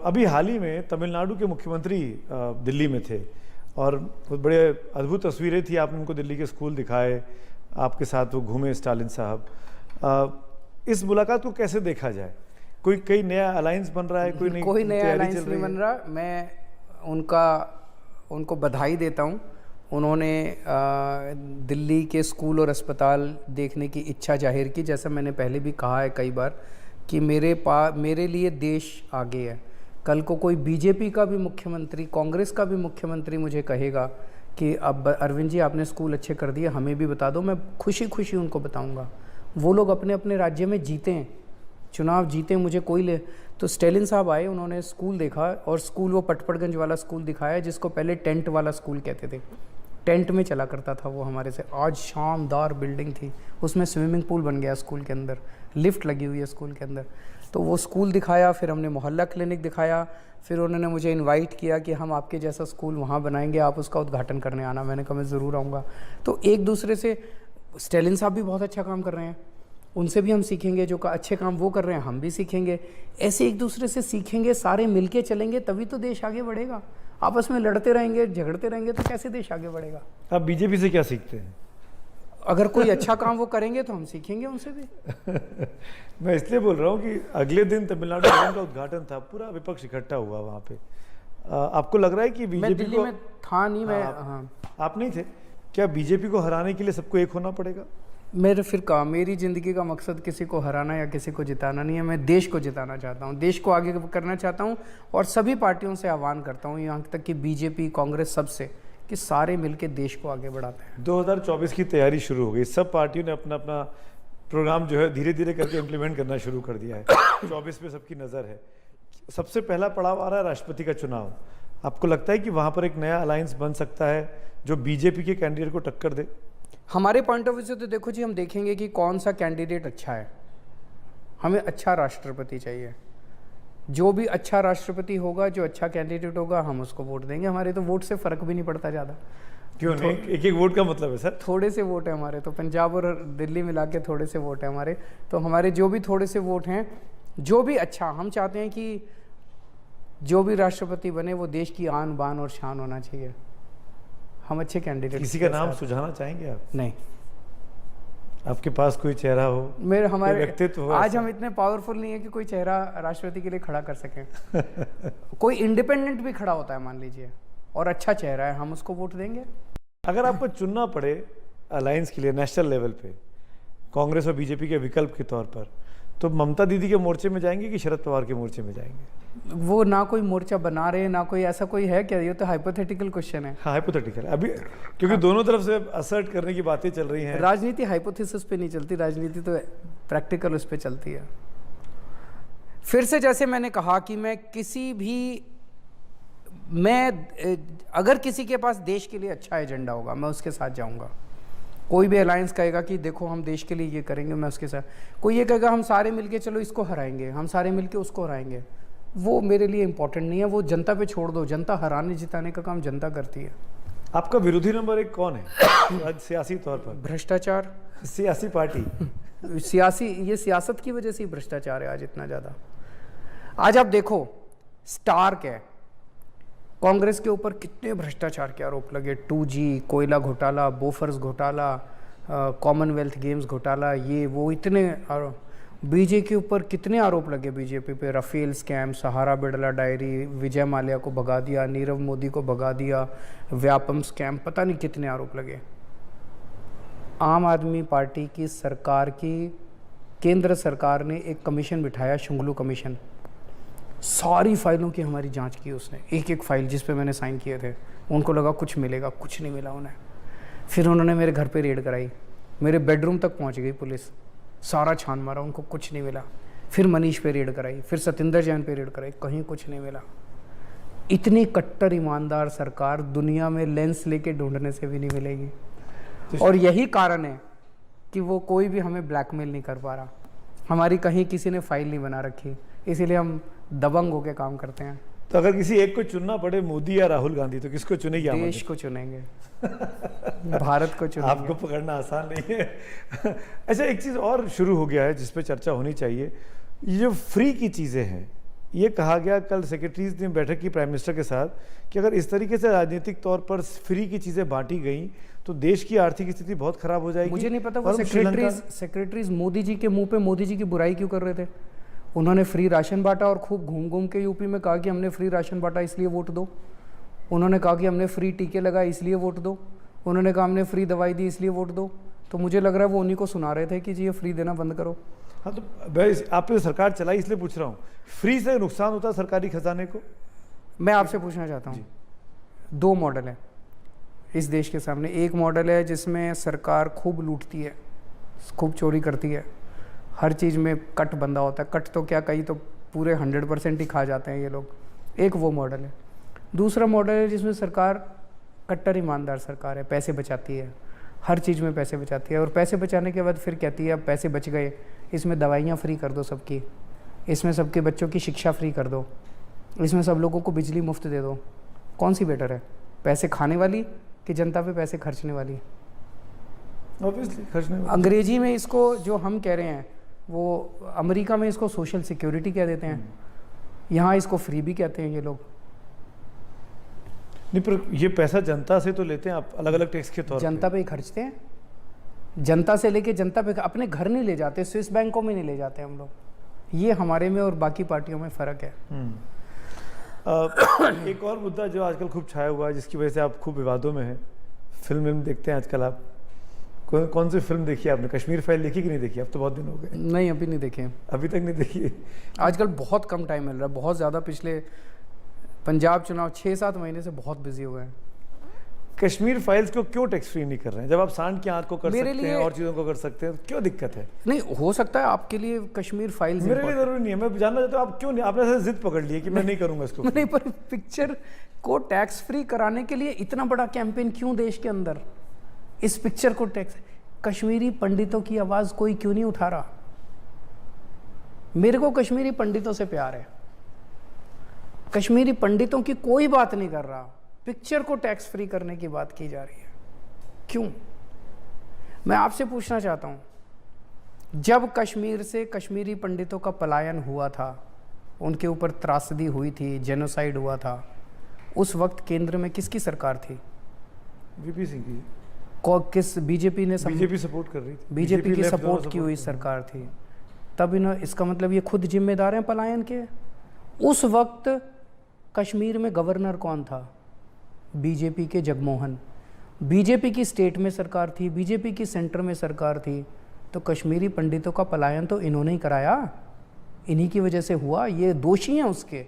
अभी हाल ही में तमिलनाडु के मुख्यमंत्री दिल्ली में थे और बहुत बड़े अद्भुत तस्वीरें थी। आपने उनको दिल्ली के स्कूल दिखाए, आपके साथ वो घूमे स्टालिन साहब। इस मुलाकात को कैसे देखा जाए? कोई नया अलायंस बन रहा है? कोई नया अलायंस नहीं बन रहा। मैं उनको बधाई देता हूँ उन्होंने दिल्ली के स्कूल और अस्पताल देखने की इच्छा जाहिर की। जैसा मैंने पहले भी कहा है कई बार कि मेरे लिए देश आगे है। कल को कोई बीजेपी का भी मुख्यमंत्री, कांग्रेस का भी मुख्यमंत्री मुझे कहेगा कि अब अरविंद जी आपने स्कूल अच्छे कर दिए, हमें भी बता दो, मैं खुशी खुशी उनको बताऊंगा। वो लोग अपने अपने राज्य में जीतें, चुनाव जीतें, मुझे कोई ले। तो स्टेलिन साहब आए, उन्होंने स्कूल देखा और स्कूल वो पटपड़गंज वाला स्कूल दिखाया जिसको पहले टेंट वाला स्कूल कहते थे। टेंट में चला करता था वो हमारे से। आज शानदार बिल्डिंग थी, उसमें स्विमिंग पूल बन गया स्कूल के अंदर, लिफ्ट लगी हुई है स्कूल के अंदर। तो वो स्कूल दिखाया, फिर हमने मोहल्ला क्लिनिक दिखाया, फिर उन्होंने मुझे इनवाइट किया कि हम आपके जैसा स्कूल वहाँ बनाएंगे, आप उसका उद्घाटन करने आना। मैंने कहा मैं ज़रूर आऊँगा। तो एक दूसरे से, स्टेलिन साहब भी बहुत अच्छा काम कर रहे हैं, उनसे भी हम सीखेंगे, जो अच्छे काम वो कर रहे हैं हम भी सीखेंगे। ऐसे एक दूसरे से सीखेंगे, सारे मिलके चलेंगे तभी तो देश आगे बढ़ेगा। आपस में लड़ते रहेंगे, झगड़ते रहेंगे तो कैसे देश आगे बढ़ेगा। आप बीजेपी से क्या सीखते हैं? अगर कोई अच्छा काम वो करेंगे तो हम सीखेंगे उनसे भी। मैं इसलिए बोल रहा हूँ कि अगले दिन तमिलनाडु भवन का उद्घाटन था, पूरा विपक्ष इकट्ठा हुआ वहाँ पे। आपको लग रहा है कि बीजेपी दिल्ली में था नहीं, मैं आप नहीं थे क्या? बीजेपी को हराने के लिए सबको एक होना पड़ेगा? मेरे फिर कहा, मेरी ज़िंदगी का मकसद किसी को हराना या किसी को जिताना नहीं है। मैं देश को जिताना चाहता हूँ, देश को आगे करना चाहता हूँ। और सभी पार्टियों से आह्वान करता हूँ, यहाँ तक कि बीजेपी, कांग्रेस, सबसे, कि सारे मिलके देश को आगे बढ़ाते हैं। 2024 की तैयारी शुरू हो गई, सब पार्टियों ने अपना अपना प्रोग्राम जो है धीरे धीरे करके इम्प्लीमेंट करना शुरू कर दिया है। 24 पे सबकी नज़र है। सबसे पहला पड़ाव आ रहा है राष्ट्रपति का चुनाव। आपको लगता है कि वहाँ पर एक नया अलायंस बन सकता है जो बीजेपी के कैंडिडेट को टक्कर दे? हमारे पॉइंट ऑफ व्यू से तो देखो जी, हम देखेंगे कि कौन सा कैंडिडेट अच्छा है। हमें अच्छा राष्ट्रपति चाहिए। जो भी अच्छा राष्ट्रपति होगा, जो अच्छा कैंडिडेट होगा, हम उसको वोट देंगे। हमारे तो वोट से फ़र्क भी नहीं पड़ता ज़्यादा। क्यों नहीं? एक एक वोट का मतलब है सर? थोड़े से वोट है हमारे, तो पंजाब और दिल्ली मिला के थोड़े से वोट है हमारे। तो हमारे जो भी थोड़े से वोट हैं, जो भी अच्छा, हम चाहते हैं कि जो भी राष्ट्रपति बने वो देश की आन बान और शान होना चाहिए। हम अच्छे कैंडिडेट। किसी का नाम सुझाना चाहेंगे आप? नहीं। आपके पास कोई चेहरा हो, हमारे व्यक्तित्व हो? आज हम इतने पावरफुल नहीं है कि कोई चेहरा राष्ट्रपति के लिए खड़ा कर सकें। कोई इंडिपेंडेंट भी खड़ा होता है मान लीजिए, और अच्छा चेहरा है, हम उसको वोट देंगे। अगर आपको चुनना पड़े अलायंस के लिए नेशनल लेवल पे, कांग्रेस और बीजेपी के विकल्प के तौर पर, तो ममता दीदी के मोर्चे में जाएंगे कि शरद पवार के मोर्चे में जाएंगे? वो ना कोई मोर्चा बना रहे, ना कोई ऐसा कोई है क्या? ये तो हाइपोथेटिकल क्वेश्चन है। हाँ, हाइपोथेटिकल अभी, क्योंकि दोनों तरफ से असर्ट करने की बातें चल रही हैं। राजनीति हाइपोथेसिस पे नहीं चलती, राजनीति तो प्रैक्टिकल उस पे चलती है। फिर से जैसे मैंने कहा कि अगर किसी के पास देश के लिए अच्छा एजेंडा होगा, मैं उसके साथ जाऊंगा। कोई भी अलायंस कहेगा कि देखो हम देश के लिए ये करेंगे, मैं उसके साथ। कोई ये कहेगा हम सारे मिलके चलो इसको हराएंगे, हम सारे मिलके उसको हराएंगे, वो मेरे लिए इंपॉर्टेंट नहीं है। वो जनता पे छोड़ दो, जनता हराने जिताने का काम जनता करती है। आपका विरोधी नंबर एक कौन है आज सियासी तौर पर? भ्रष्टाचार। सियासी पार्टी ये सियासत की वजह से ही भ्रष्टाचार है आज इतना ज़्यादा। आज आप देखो, स्टार्क है, कांग्रेस के ऊपर कितने भ्रष्टाचार के आरोप लगे। 2G, कोयला घोटाला, बोफर्स घोटाला, कॉमनवेल्थ गेम्स घोटाला, ये वो इतने। बीजेपी के ऊपर कितने आरोप लगे, बीजेपी पे, राफेल स्कैम, सहारा बिड़ला डायरी, विजय माल्या को भगा दिया, नीरव मोदी को भगा दिया, व्यापम स्कैम, पता नहीं कितने आरोप लगे। आम आदमी पार्टी की सरकार की केंद्र सरकार ने एक कमीशन बिठाया, शुंगलू कमीशन। सारी फाइलों की हमारी जांच की उसने, एक एक फाइल जिस पे मैंने साइन किए थे। उनको लगा कुछ मिलेगा, कुछ नहीं मिला उन्हें। फिर उन्होंने मेरे घर पे रेड कराई, मेरे बेडरूम तक पहुंच गई पुलिस, सारा छान मारा, उनको कुछ नहीं मिला। फिर मनीष पे रेड कराई, फिर सतिंदर जैन पे रेड कराई, कहीं कुछ नहीं मिला। इतनी कट्टर ईमानदार सरकार दुनिया में लेंस लेके ढूंढने से भी नहीं मिलेगी। और यही कारण है कि वो कोई भी हमें ब्लैकमेल नहीं कर पा रहा। हमारी कहीं किसी ने फाइल नहीं बना रखी, इसीलिए हम दबंग होकर काम करते हैं। तो अगर किसी एक को चुनना पड़े, मोदी या राहुल गांधी, तो किसको चुनेगी? देश को चुनेंगे, भारत को चुनेंगे। आपको पकड़ना आसान नहीं है। अच्छा, एक चीज़ और शुरू हो गया है जिस पे चर्चा होनी चाहिए, ये जो फ्री की चीज़ें हैं। ये कहा गया कल सेक्रेटरीज ने बैठक की प्राइम मिनिस्टर के साथ कि अगर इस तरीके से राजनीतिक तौर पर फ्री की चीज़ें बांटी गई तो देश की आर्थिक स्थिति बहुत खराब हो जाएगी। मुझे नहीं पता वो सेक्रेटरीज मोदी जी के मुंह पे मोदी जी की बुराई क्यों कर रहे थे। उन्होंने फ्री राशन बांटा और खूब घूम घूम के यूपी में कहा कि हमने फ्री राशन बांटा इसलिए वोट दो। उन्होंने कहा कि हमने फ्री टीके लगाए इसलिए वोट दो। उन्होंने कहा हमने फ्री दवाई दी इसलिए वोट दो। तो मुझे लग रहा है वो उन्हीं को सुना रहे थे कि जी ये फ्री देना बंद करो। हाँ, तो आपने सरकार चलाई इसलिए पूछ रहा हूँ, फ्री से नुकसान होता है सरकारी खजाने को? मैं आपसे पूछना चाहता हूँ, दो मॉडल है इस देश के सामने। एक मॉडल है जिसमें सरकार खूब लूटती है, खूब चोरी करती है, हर चीज़ में कट बंधा होता है, कट तो क्या कहीं तो पूरे 100% ही खा जाते हैं ये लोग। एक वो मॉडल है। दूसरा मॉडल है जिसमें सरकार कट्टर ईमानदार सरकार है, पैसे बचाती है, हर चीज़ में पैसे बचाती है, और पैसे बचाने के बाद फिर कहती है अब पैसे बच गए, इसमें दवाइयाँ फ्री कर दो सबकी, इसमें सबके बच्चों की शिक्षा फ्री कर दो, इसमें सब लोगों को बिजली मुफ्त दे दो। कौन सी बेटर है, पैसे खाने वाली कि जनता पे पैसे खर्चने वाली? ऑब्वियसली खर्चने वाली। अंग्रेजी में इसको जो हम कह रहे हैं वो अमेरिका में इसको सोशल सिक्योरिटी कह देते हैं, यहाँ इसको फ्री भी कहते हैं ये लोग। नहीं, पर ये पैसा जनता से तो लेते हैं आप अलग अलग टैक्स के तौर जनता पे ही खर्चते हैं, जनता से लेके जनता पे, अपने घर नहीं ले जाते, स्विस बैंकों में नहीं ले जाते हम लोग। ये हमारे में और बाकी पार्टियों में फ़र्क है। एक और मुद्दा जो आजकल खूब छाया हुआ है, जिसकी वजह से आप खूब विवादों में हैं, फिल्म देखते हैं आजकल आप? कौन सी फिल्म देखी आपने? कश्मीर फाइल देखी कि नहीं देखी? अब तो बहुत दिन हो गए। नहीं, अभी नहीं देखे, अभी तक नहीं देखी? आजकल बहुत कम टाइम मिल रहा है, बहुत ज़्यादा। पिछले पंजाब चुनाव 6-7 महीने से बहुत बिजी हो गए हैं। कश्मीर फाइल्स को क्यों टैक्स फ्री नहीं कर रहे हैं? जब आप सांड की आंख को कर मेरे सकते हैं लिए- और चीज़ों को कर सकते हैं, क्यों दिक्कत है? नहीं, हो सकता है आपके लिए कश्मीर फाइल्स मेरे लिए जरूरी नहीं है। मैं जानना चाहता हूँ आप क्यों नहीं, आपने ऐसे जिद पकड़ ली है कि मैं नहीं करूंगा इसको। नहीं, पर पिक्चर को टैक्स फ्री कराने के लिए इतना बड़ा कैंपेन क्यों देश के अंदर? इस पिक्चर को टैक्स, कश्मीरी पंडितों की आवाज कोई क्यों नहीं उठा रहा? मेरे को कश्मीरी पंडितों से प्यार है, कश्मीरी पंडितों की कोई बात नहीं कर रहा, पिक्चर को टैक्स फ्री करने की बात की जा रही है। क्यों? मैं आपसे पूछना चाहता हूं, जब कश्मीर से कश्मीरी पंडितों का पलायन हुआ था, उनके ऊपर त्रासदी हुई थी, जेनोसाइड हुआ था, उस वक्त केंद्र में किसकी सरकार थी? वीपी सिंह की। किस बीजेपी ने? बीजेपी सपोर्ट कर रही थी, बीजेपी की लेफ्ट सपोर्ट दोनों की हुई सरकार थी। तब इन्होंने, इसका मतलब ये खुद जिम्मेदार हैं पलायन के। उस वक्त कश्मीर में गवर्नर कौन था? बीजेपी के जगमोहन। बीजेपी की स्टेट में सरकार थी, बीजेपी की सेंटर में सरकार थी, तो कश्मीरी पंडितों का पलायन तो इन्होंने ही कराया, इन्हीं की वजह से हुआ। ये दोषी हैं उसके।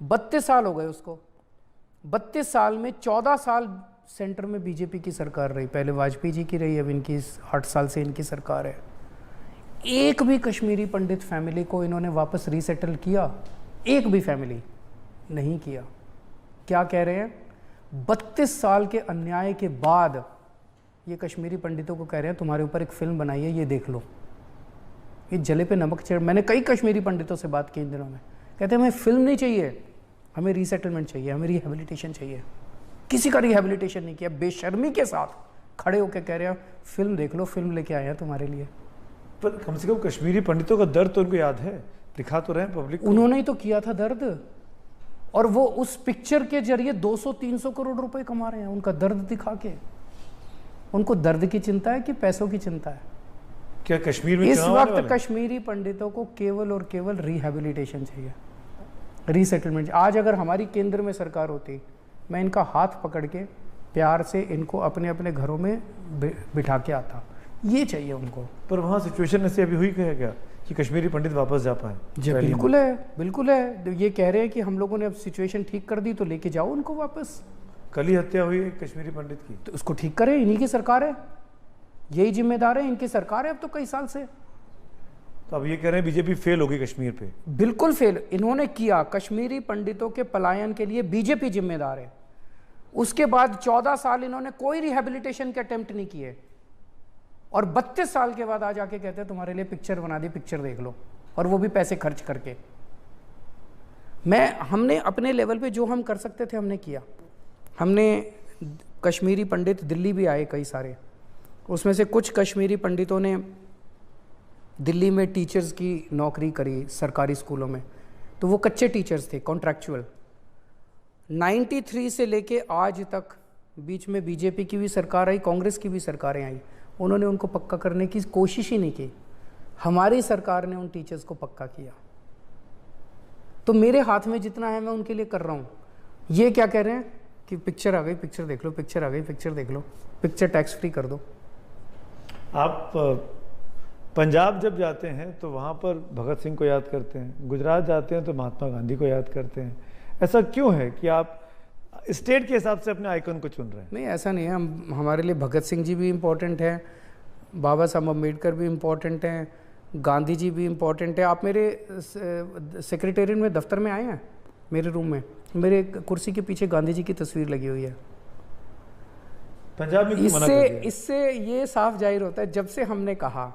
32 साल हो गए उसको, 32 साल में 14 साल सेंटर में बीजेपी की सरकार रही, पहले वाजपेयी जी की रही, अब इनकी 8 साल से इनकी सरकार है। एक भी कश्मीरी पंडित फैमिली को इन्होंने वापस रीसेटल किया? एक भी फैमिली नहीं किया। क्या कह रहे हैं? 32 साल के अन्याय के बाद ये कश्मीरी पंडितों को कह रहे हैं तुम्हारे ऊपर एक फिल्म बनाई है, ये देख लो। ये जले पे नमक चढ़। मैंने कई कश्मीरी पंडितों से बात की इन दिनों में, कहते हैं हमें फिल्म नहीं चाहिए, हमें रीसेटलमेंट चाहिए, हमें रिहेबिलिटेशन चाहिए। किसी का रिहेबिलिटेशन नहीं किया, बेशर्मी के साथ खड़े होकर कह रहे हैं फिल्म देख लो, फिल्म लेके आए हैं तुम्हारे लिए। पर कम से कम कश्मीरी पंडितों का दर्द तो उनको याद है, दिखा तो रहे हैं पब्लिक को। उन्होंने ही तो किया था दर्द, और वो उस पिक्चर के जरिए 200-300 करोड़ रुपए कमा रहे हैं उनका दर्द दिखा के। उनको दर्द की चिंता है कि पैसों की चिंता है? क्या कश्मीर में इस चुनाव आने वक्त वाले हैं? कश्मीरी पंडितों को केवल और केवल रिहेबिलिटेशन चाहिए, रीसेटलमेंट। आज अगर हमारी केंद्र में सरकार होती, मैं इनका हाथ पकड़ के प्यार से इनको अपने अपने घरों में बिठा के आता। ये चाहिए उनको। पर वहाँ सिचुएशन ऐसी अभी हुई है क्या कि कश्मीरी पंडित वापस जा पाए? बिल्कुल है, बिल्कुल है। ये कह रहे हैं कि हम लोगों ने अब सिचुएशन ठीक कर दी, तो लेके जाओ उनको वापस। कल ही हत्या हुई है कश्मीरी पंडित की, तो उसको ठीक करें, इन्हीं की सरकार है, यही जिम्मेदार है, इनकी सरकार है अब तो कई साल से। तो अब ये कह रहे हैं बीजेपी फेल होगी कश्मीर पे। बिल्कुल फेल इन्होंने किया। कश्मीरी पंडितों के पलायन के लिए बीजेपी जिम्मेदार है। उसके बाद 14 साल इन्होंने कोई रिहेबिलिटेशन के अटेम्प्ट नहीं किए, और 32 साल के बाद आज आके कहते हैं तुम्हारे लिए पिक्चर बना दी, पिक्चर देख लो, और वो भी पैसे खर्च करके। हमने अपने लेवल पे जो हम कर सकते थे हमने किया। हमने कश्मीरी पंडित दिल्ली भी आए कई सारे, उसमें से कुछ कश्मीरी पंडितों ने दिल्ली में टीचर्स की नौकरी करी सरकारी स्कूलों में, तो वो कच्चे टीचर्स थे, कॉन्ट्रैक्चुअल। 93 से लेके आज तक, बीच में बीजेपी की भी सरकार आई, कांग्रेस की भी सरकारें आई, उन्होंने उनको पक्का करने की कोशिश ही नहीं की। हमारी सरकार ने उन टीचर्स को पक्का किया। तो मेरे हाथ में जितना है मैं उनके लिए कर रहा हूँ। ये क्या कह रहे हैं कि पिक्चर आ गई, पिक्चर देख लो, पिक्चर आ गई, पिक्चर देख लो, पिक्चर टैक्स फ्री कर दो। आप पंजाब जब जाते हैं तो वहाँ पर भगत सिंह को याद करते हैं, गुजरात जाते हैं तो महात्मा गांधी को याद करते हैं। ऐसा क्यों है कि आप स्टेट के हिसाब से अपने आइकन को चुन रहे हैं? नहीं, ऐसा नहीं है। हम हमारे लिए भगत सिंह जी भी इम्पोर्टेंट हैं, बाबा साहब अम्बेडकर भी इम्पोर्टेंट हैं, गांधी जी भी इम्पोर्टेंट है। आप मेरे सेक्रेटेरिएट में, दफ्तर में आए हैं, मेरे रूम में मेरे कुर्सी के पीछे गांधी जी की तस्वीर लगी हुई है। पंजाब में क्यों मना कर दिया? इससे ये साफ जाहिर होता है, जब से हमने कहा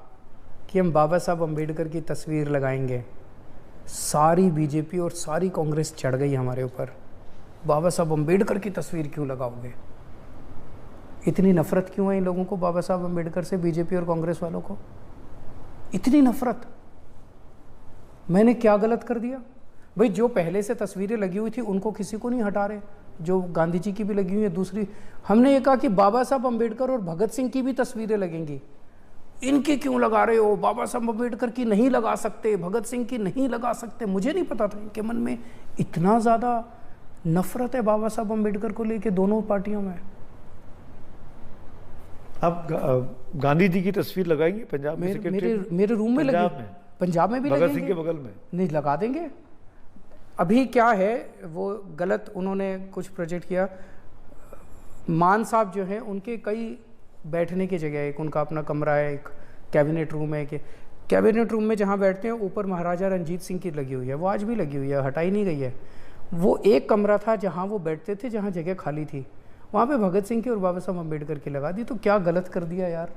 कि हम बाबा साहब अम्बेडकर की तस्वीर लगाएंगे, सारी बीजेपी और सारी कांग्रेस चढ़ गई हमारे ऊपर। बाबा साहब अम्बेडकर की तस्वीर क्यों लगाओगे? इतनी नफरत क्यों है इन लोगों को बाबा साहब अम्बेडकर से, बीजेपी और कांग्रेस वालों को? इतनी नफरत? मैंने क्या गलत कर दिया भाई? जो पहले से तस्वीरें लगी हुई थी उनको किसी को नहीं हटा रहे, जो गांधी जी की भी लगी हुई है, दूसरी। हमने ये कहा कि बाबा साहब अम्बेडकर और भगत सिंह की भी तस्वीरें लगेंगी, इनकी क्यों लगा रहे हो? बाबा साहब अम्बेडकर की नहीं लगा सकते, भगत सिंह की नहीं लगा सकते। मुझे नहीं पता था इनके मन में इतना ज़्यादा नफरत है बाबा साहब अम्बेडकर को लेके, दोनों पार्टियों में। आप गांधी जी की तस्वीर लगाएंगे पंजाब में? मेरे रूम में लगी, पंजाब में भी भगत लगेंगे, सिंह के बगल में नहीं लगा देंगे। अभी क्या है, वो गलत उन्होंने कुछ प्रोजेक्ट किया। मान साहब जो हैं, उनके कई बैठने की जगह है, एक उनका अपना कमरा है, एक कैबिनेट रूम है, कि कैबिनेट रूम में जहाँ बैठते हैं ऊपर महाराजा रंजीत सिंह की लगी हुई है, वो आज भी लगी हुई है, हटाई नहीं गई है। वो एक कमरा था जहाँ वो बैठते थे, जहाँ जगह खाली थी, वहाँ पे भगत सिंह की और बाबा साहब अम्बेडकर की लगा दी। तो क्या गलत कर दिया यार?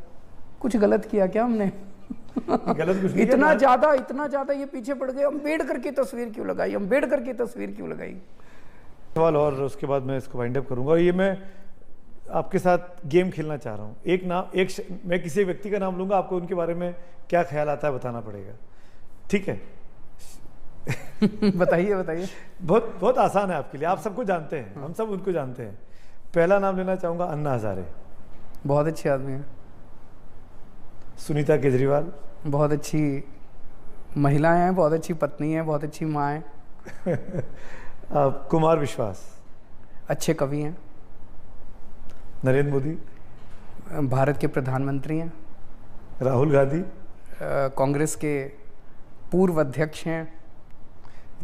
कुछ गलत किया क्या हमने? गलत कुछ नहीं। इतना ज़्यादा ये पीछे पड़ गए, अम्बेडकर की तस्वीर क्यों लगाई, अम्बेडकर की तस्वीर क्यों लगाई? सवाल और उसके बाद मैं इसको वाइंड अप करूंगा। और ये मैं आपके साथ गेम खेलना चाह रहा हूँ। मैं किसी एक व्यक्ति का नाम लूंगा, आपको उनके बारे में क्या ख्याल आता है बताना पड़ेगा, ठीक है? बताइए बताइए। बहुत बहुत आसान है आपके लिए, आप सबको जानते हैं, हम सब उनको जानते हैं। पहला नाम लेना चाहूंगा अन्ना हजारे। बहुत अच्छे आदमी हैं। सुनीता केजरीवाल। बहुत अच्छी महिलाएं हैं, बहुत अच्छी पत्नी है, बहुत अच्छी माँ है। कुमार विश्वास। अच्छे कवि हैं। नरेंद्र मोदी। भारत के प्रधानमंत्री हैं। राहुल गांधी। कांग्रेस के पूर्व अध्यक्ष हैं।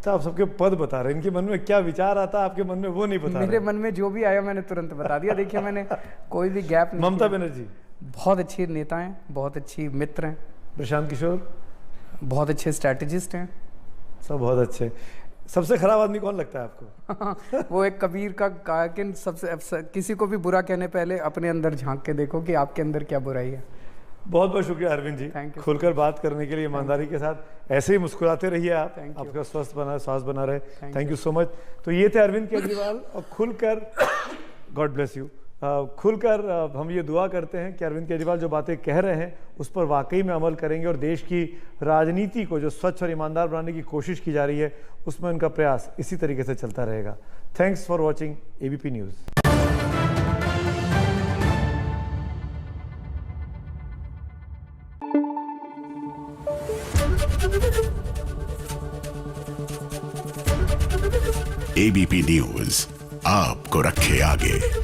तो आप सबके पद बता रहे हैं, इनके मन में क्या विचार आता है आपके मन में वो नहीं बता रहे। मेरे मन में जो भी आया मैंने तुरंत बता दिया। देखिए, मैंने कोई भी गैप नहीं। ममता बनर्जी। बहुत अच्छी नेता हैं, बहुत अच्छी मित्र हैं। प्रशांत किशोर। बहुत अच्छे स्ट्रैटेजिस्ट हैं। सब बहुत अच्छे। सबसे खराब आदमी कौन लगता है आपको? वो एक कबीर का कि सबसे किसी को भी बुरा कहने पहले अपने अंदर झांक के देखो कि आपके अंदर क्या बुराई है। बहुत बहुत शुक्रिया अरविंद जी, खुलकर बात करने के लिए, ईमानदारी के साथ। ऐसे ही मुस्कुराते रहिए आप, आपका स्वास्थ्य बना रहे। Thank you so much. तो ये थे अरविंद केजरीवाल, और खुलकर गॉड ब्लेस यू, खुलकर हम ये दुआ करते हैं कि अरविंद केजरीवाल जो बातें कह रहे हैं उस पर वाकई में अमल करेंगे, और देश की राजनीति को जो स्वच्छ और ईमानदार बनाने की कोशिश की जा रही है उसमें उनका प्रयास इसी तरीके से चलता रहेगा। Thanks for watching ABP news. ABP news आपको रखे आगे।